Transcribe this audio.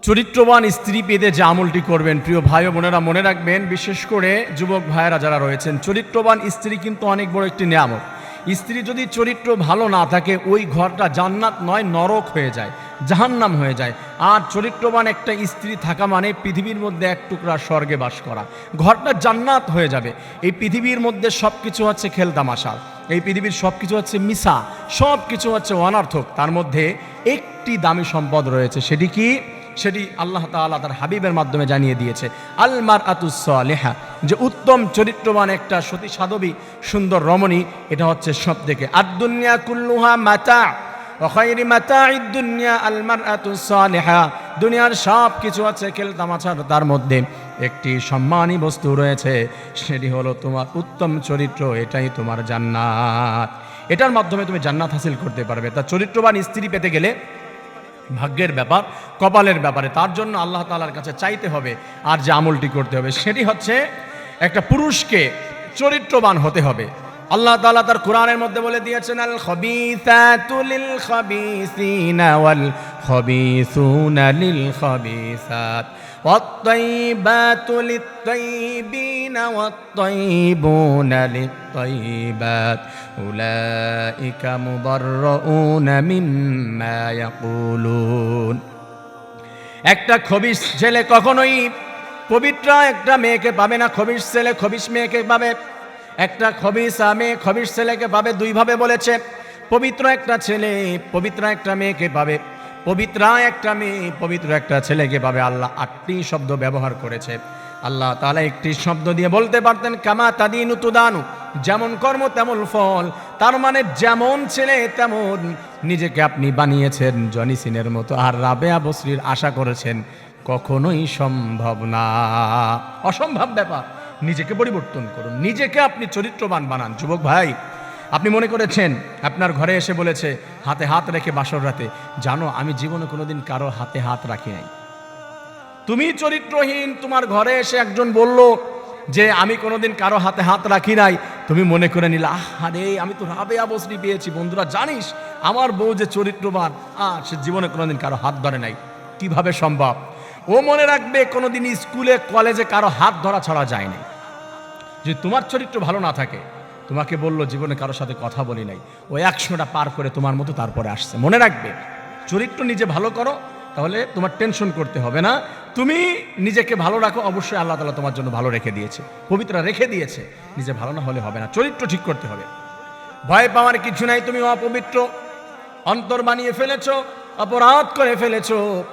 চরিত্রবান স্ত্রী পেতে যে আমলটি করবেন, প্রিয় ভাই ও বোনেরা মনে রাখবেন, বিশেষ করে যুবক ভাইয়েরা যারা রয়েছেন, চরিত্রবান স্ত্রী কিন্তু অনেক বড় একটি নিয়ামত। স্ত্রী যদি চরিত্র ভালো না থাকে, ওই ঘরটা জান্নাত নয় নরক হয়ে যায়, জাহান্নাম হয়ে যায়। আর চরিত্রবান একটা স্ত্রী থাকা মানে পৃথিবীর মধ্যে এক টুকরা স্বর্গে বাস করা, ঘরটা জান্নাত হয়ে যাবে। এই পৃথিবীর মধ্যে সব কিছু হচ্ছে খেলতামাশা, এই পৃথিবীর সব কিছু হচ্ছে মিশা, সব কিছু হচ্ছে অনর্থক। তার মধ্যে একটি দামি সম্পদ রয়েছে, সেটি কি? সেটি আল্লাহ তাআলা তার হাবিবের মাধ্যমে জানিয়ে দিয়েছে, আল মারআতুস সালিহা, যে উত্তম চরিত্রবান একটা সতী সাধবী সুন্দর রমণী, এটা হচ্ছে সব থেকে আদ-দুনিয়া কুল্লুহা মাতা ওয়া খায়রি মাতা'id দুনিয়া আল মারআতুস সালিহা। দুনিয়ার সব কিছু আছে খেলতামাশার, তার মধ্যে একটি সম্মানী বস্তু রয়েছে, সেটি হলো তোমার উত্তম চরিত্র। এটাই তোমার জান্নাত, এটার মাধ্যমে তুমি জান্নাত হাসিল করতে পারবে। তা চরিত্রবান স্ত্রী পেতে গেলে ভাগ্যের ব্যাপার, কপালের ব্যাপারে, তার জন্য আল্লাহ তাআলার কাছে চাইতে হবে। আর যে আমলটি করতে হবে সেটি হচ্ছে একটা পুরুষকে চরিত্রবান হতে হবে। আল্লাহ তাআলা তার কোরআনের মধ্যে বলে দিয়েছেন, আল খাবিসাতু লিল খাবিসিনা ওয়াল খাবিসুনা লিল খাবিসাত ওয়াত তাইয়িবাতু লিত তাইয়িবিনা ওয়াত তাইয়িবুনা লিত তাইয়িবাত উলাইকা মুবাররাউনা মিম্মা ইয়াকুলুন। একটা খবিশ ছেলে কখনোই পবিত্র একটা মেয়েকে পাবে না, খবিশ ছেলে খবিশ মেয়েকে পাবে। একটা খবিসা মেয়ে খবিশ ছেলেকে পাবে, দুইভাবে বলেছে। পবিত্র একটা ছেলে পবিত্র একটা মেয়েকে পাবে, পবিত্রা একটা মেয়ে পবিত্র একটা ছেলেকে পাবে। আল্লাহ 8টি শব্দ ব্যবহার করেছে। আল্লাহ তাআলা একটি শব্দ দিয়ে বলতে পারতেন, কামা তাদিনু তুদানু, যেমন কর্ম তেমন ফল। তার মানে যেমন ছেলে তেমন নিজেকে আপনি বানিয়েছেন জনি সিনের মতো, আর রাবেয়া বসরির আশা করেছেন, কখনোই সম্ভব না, অসম্ভব ব্যাপার। নিজেকে পরিবর্তন করুন, নিজেকে আপনি চরিত্রবান বানান। যুবক ভাই, আপনি মনে করেছেন আপনার ঘরে এসে বলেছে হাতে হাত রেখে বাসর রাতে, জানো আমি জীবনে কোনোদিন কারো হাতে হাত রাখি নাই। তুমি চরিত্রহীন, তোমার ঘরে এসে একজন বলল যে আমি কোনোদিন কারো হাতে হাত রাখি নাই, তুমি মনে করে নিলা, আরে আমি তো রাবেয়া বসরি পেয়েছি। বন্ধুরা, জানিস আমার বউ যে চরিত্রবান, সে জীবনে কোনোদিন কারো হাত ধরে নাই। কিভাবে সম্ভব? ও মনে রাখবে কোনোদিন স্কুলে কলেজে কারো হাত ধরা ছাড়া যায়নি। যদি তোমার চরিত্র ভালো না থাকে, তোমাকে বললো জীবনে কারোর সাথে কথা বলি নাই, ও 100টা পার করে তোমার মতো তারপরে আসছে। মনে রাখবে, চরিত্র নিজে ভালো করো, তাহলে তোমার টেনশন করতে হবে না। তুমি নিজেকে ভালো রাখো, অবশ্যই আল্লাহ তাআলা তোমার জন্য ভালো রেখে দিয়েছে, পবিত্র রেখে দিয়েছে। নিজে ভালো না হলে হবে না, চরিত্র ঠিক করতে হবে। ভয় পাওয়ার কিছু নাই। তুমি অপবিত্র, অন্তর বানিয়ে ফেলেছো, অপরাধ করে ফেলেছো,